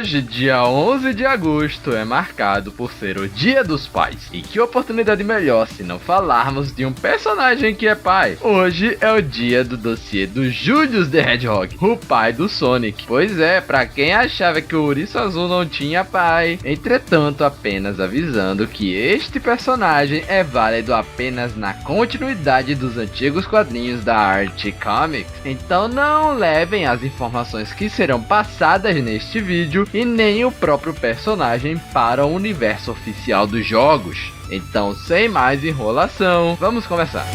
Hoje, dia 11 de agosto, é marcado por ser o Dia dos Pais. E que oportunidade melhor se não falarmos de um personagem que é pai. Hoje é o dia do dossiê do Julius the Hedgehog, o pai do Sonic. Pois é, pra quem achava que o Ouriço Azul não tinha pai. Entretanto, apenas avisando que este personagem é válido apenas na continuidade dos antigos quadrinhos da Archie Comics. Então não levem as informações que serão passadas neste vídeo e nem o próprio personagem para o universo oficial dos jogos. Então, sem mais enrolação, vamos começar.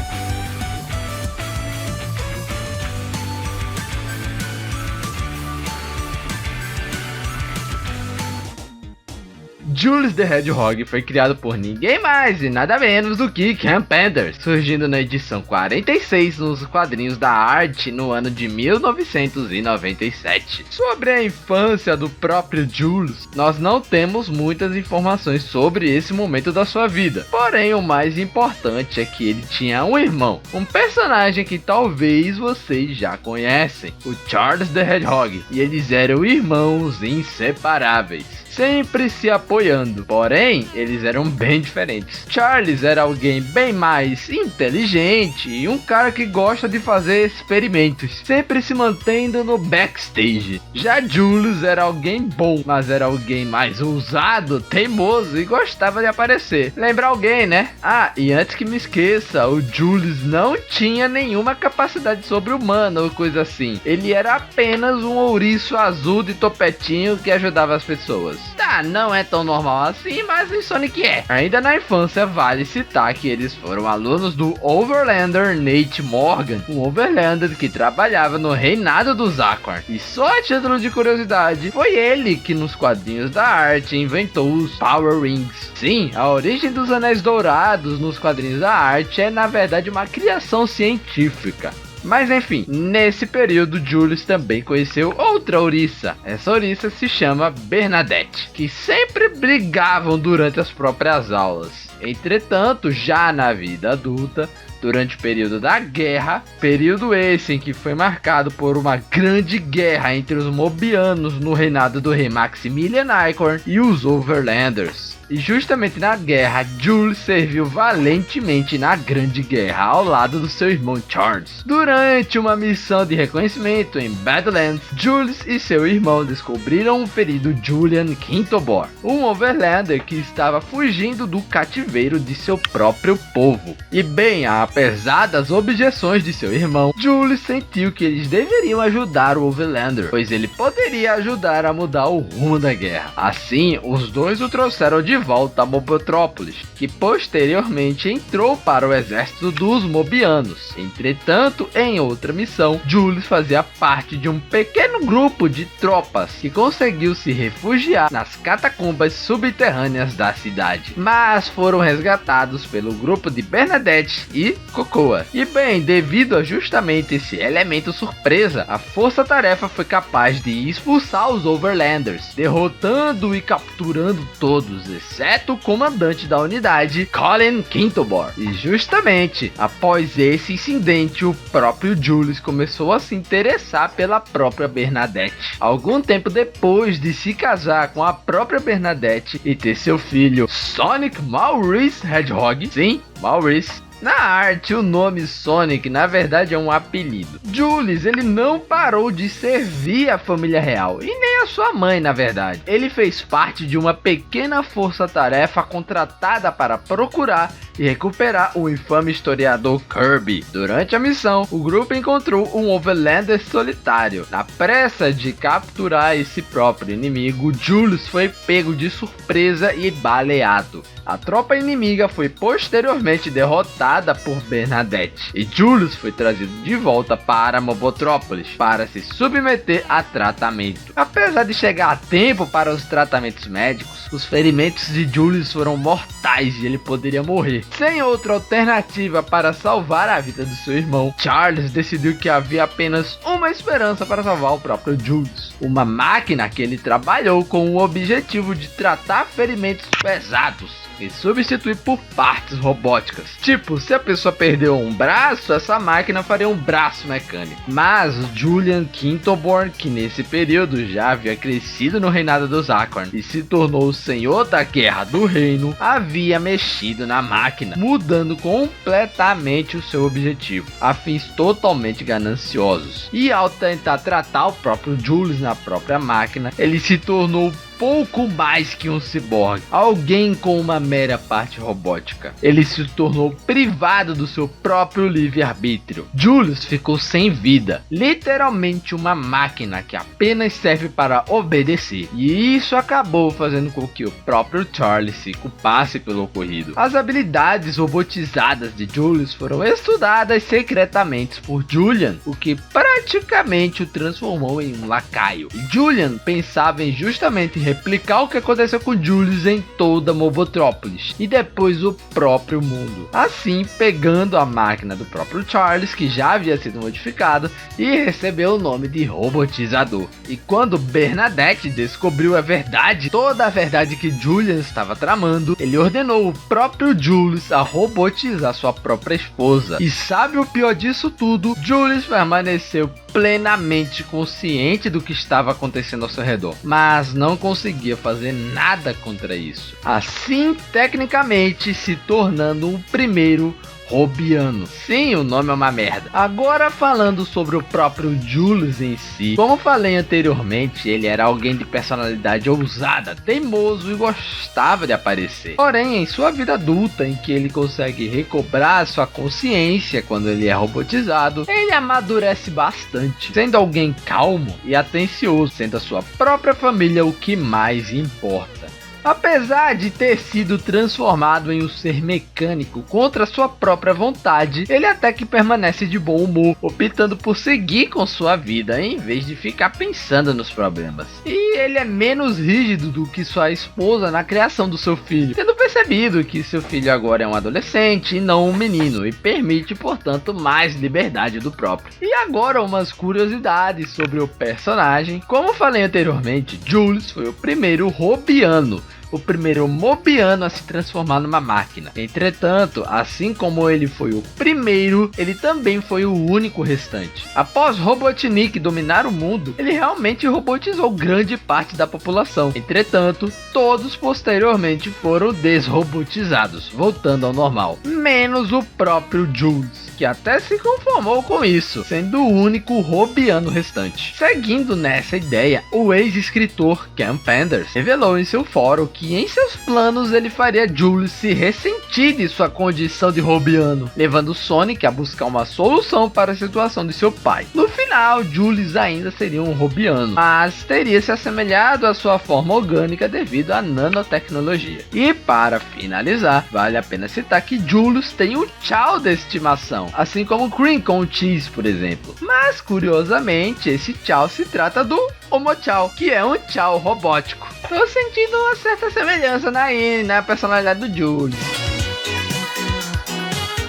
Julius the Hedgehog foi criado por ninguém mais e nada menos do que Ken Penders, surgindo na edição 46 nos quadrinhos da Archie no ano de 1997. Sobre a infância do próprio Julius, nós não temos muitas informações sobre esse momento da sua vida. Porém, o mais importante é que ele tinha um irmão, um personagem que talvez vocês já conhecem, o Charles the Hedgehog, e eles eram irmãos inseparáveis, sempre se apoiando, porém eles eram bem diferentes. Charles era alguém bem mais inteligente e um cara que gosta de fazer experimentos, sempre se mantendo no backstage. Já Julius era alguém bom, mas era alguém mais ousado, teimoso e gostava de aparecer. Lembra alguém, né? Ah, e antes que me esqueça, o Julius não tinha nenhuma capacidade sobre-humana ou coisa assim. Ele era apenas um ouriço azul de topetinho que ajudava as pessoas. Tá, não é tão normal assim, mas em Sonic é. Ainda na infância vale citar que eles foram alunos do Overlander Nate Morgan, um Overlander que trabalhava no reinado dos Aquar. E só a título de curiosidade, foi ele que nos quadrinhos da Archie inventou os Power Rings. Sim, a origem dos Anéis Dourados nos quadrinhos da Archie é na verdade uma criação científica. Mas enfim, nesse período Julius também conheceu outra ouriça. Essa ouriça se chama Bernadette, que sempre brigavam durante as próprias aulas. Entretanto, já na vida adulta, durante o período da guerra, período esse em que foi marcado por uma grande guerra entre os Mobianos no reinado do rei Maximilian Icorn e os Overlanders. E justamente na guerra, Julius serviu valentemente na Grande Guerra ao lado do seu irmão Charles. Durante uma missão de reconhecimento em Badlands, Julius e seu irmão descobriram o ferido Julian Quintobor, um Overlander que estava fugindo do cativeiro de seu próprio povo. E bem, apesar das objeções de seu irmão, Julius sentiu que eles deveriam ajudar o Overlander, pois ele poderia ajudar a mudar o rumo da guerra. Assim, os dois o trouxeram de volta a Mobotrópolis, que posteriormente entrou para o exército dos Mobianos. Entretanto, em outra missão, Julius fazia parte de um pequeno grupo de tropas que conseguiu se refugiar nas catacumbas subterrâneas da cidade, mas foram resgatados pelo grupo de Bernadette e Cocoa. E bem, devido a justamente esse elemento surpresa, a força-tarefa foi capaz de expulsar os Overlanders, derrotando e capturando todos, exceto o comandante da unidade, Colin Quintobor. E justamente após esse incidente, o próprio Julius começou a se interessar pela própria Bernadette. Algum tempo depois de se casar com a própria Bernadette e ter seu filho Sonic Maurice Hedgehog, sim, Maurice. Na arte, o nome Sonic na verdade é um apelido. Julius, ele não parou de servir a família real, e nem a sua mãe na verdade. Ele fez parte de uma pequena força-tarefa contratada para procurar e recuperar o infame historiador Kirby. Durante a missão, o grupo encontrou um Overlander solitário. Na pressa de capturar esse próprio inimigo, Julius foi pego de surpresa e baleado. A tropa inimiga foi posteriormente derrotada por Bernadette e Julius foi trazido de volta para Mobotrópolis para se submeter a tratamento. Apesar de chegar a tempo para os tratamentos médicos, os ferimentos de Julius foram mortais e ele poderia morrer. Sem outra alternativa para salvar a vida do seu irmão, Charles decidiu que havia apenas uma esperança para salvar o próprio Julius. Uma máquina que ele trabalhou com o objetivo de tratar ferimentos pesados. e substituir por partes robóticas. Tipo, se a pessoa perdeu um braço, essa máquina faria um braço mecânico. Mas Julian Quintoborn, que nesse período já havia crescido no reinado dos Acorn e se tornou o senhor da guerra do reino, havia mexido na máquina, mudando completamente o seu objetivo, a fins totalmente gananciosos. E ao tentar tratar o próprio Julius na própria máquina, ele se tornou pouco mais que um ciborgue, alguém com uma mera parte robótica. Ele se tornou privado do seu próprio livre-arbítrio. Julius ficou sem vida, literalmente uma máquina que apenas serve para obedecer. E isso acabou fazendo com que o próprio Charlie se culpasse pelo ocorrido. As habilidades robotizadas de Julius foram estudadas secretamente por Julian, o que praticamente o transformou em um lacaio. E Julian pensava em justamente replicar o que aconteceu com Julius em toda Mobotrópolis e depois o próprio mundo, assim pegando a máquina do próprio Charles, que já havia sido modificada, e recebeu o nome de robotizador. E quando Bernadette descobriu a verdade, toda a verdade que Julian estava tramando, ele ordenou o próprio Julius a robotizar sua própria esposa. E sabe o pior disso tudo? Julius permaneceu plenamente consciente do que estava acontecendo ao seu redor, mas não conseguia fazer nada contra isso, assim tecnicamente se tornando o primeiro Robiano. Sim, o nome é uma merda. Agora falando sobre o próprio Julius em si, como falei anteriormente, ele era alguém de personalidade ousada, teimoso e gostava de aparecer. Porém, em sua vida adulta, em que ele consegue recobrar sua consciência quando ele é robotizado, ele amadurece bastante, sendo alguém calmo e atencioso, sendo a sua própria família o que mais importa. Apesar de ter sido transformado em um ser mecânico contra sua própria vontade, ele até que permanece de bom humor, optando por seguir com sua vida em vez de ficar pensando nos problemas. E ele é menos rígido do que sua esposa na criação do seu filho, tendo percebido que seu filho agora é um adolescente e não um menino, e permite, portanto, mais liberdade do próprio. E agora umas curiosidades sobre o personagem. Como falei anteriormente, Julius foi o primeiro Robiano, o primeiro Mobiano a se transformar numa máquina. Entretanto, assim como ele foi o primeiro, ele também foi o único restante. Após Robotnik dominar o mundo, ele realmente robotizou grande parte da população. Entretanto, todos posteriormente foram desrobotizados, voltando ao normal, menos o próprio Jules, que até se conformou com isso, sendo o único Robiano restante. Seguindo nessa ideia, o ex-escritor Ken Penders revelou em seu fórum que em seus planos ele faria Julius se ressentir de sua condição de Robiano, levando Sonic a buscar uma solução para a situação de seu pai. No final, Julius ainda seria um Robiano, mas teria se assemelhado à sua forma orgânica devido à nanotecnologia. E para finalizar, vale a pena citar que Julius tem o Chow de estimação, assim como Cream com o Cheese, por exemplo. Mas curiosamente, esse Chow se trata do Homo Chow, que é um Chow robótico. Tô sentindo uma certa semelhança na personalidade do Julius.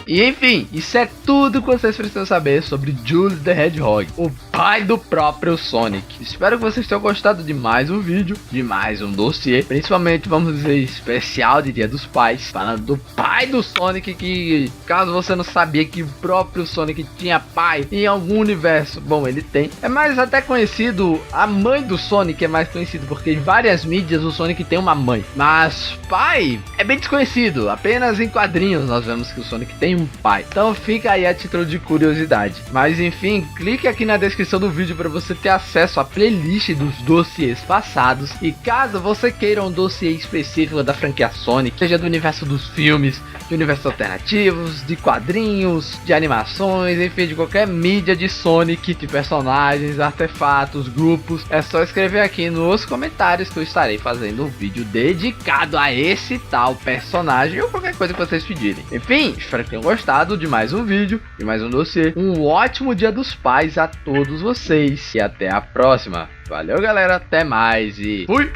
E enfim, isso é tudo que vocês precisam saber sobre Julius the Hedgehog, o pai do próprio Sonic. Espero que vocês tenham gostado de mais um vídeo, de mais um dossiê, principalmente, vamos dizer, especial de Dia dos Pais, falando do pai do Sonic, que caso você não sabia que o próprio Sonic tinha pai em algum universo, bom, ele tem. É mais até conhecido, a mãe do Sonic é mais conhecido, porque em várias mídias o Sonic tem uma mãe, mas pai é bem desconhecido, apenas em quadrinhos nós vemos que o Sonic tem um pai. Então fica aí a título de curiosidade. Mas enfim, clique aqui na descrição do vídeo para você ter acesso à playlist dos dossiês passados. E caso você queira um dossiê específico da franquia Sonic, seja do universo dos filmes, de universos alternativos, de quadrinhos, de animações, enfim, de qualquer mídia de Sonic, de personagens, artefatos, grupos, é só escrever aqui nos comentários que eu estarei fazendo um vídeo dedicado a esse tal personagem ou qualquer coisa que vocês pedirem. Enfim, espero que tenham gostado de mais um vídeo, de mais um dossiê. Um ótimo Dia dos Pais a todos vocês e até a próxima. Valeu, galera, até mais e fui!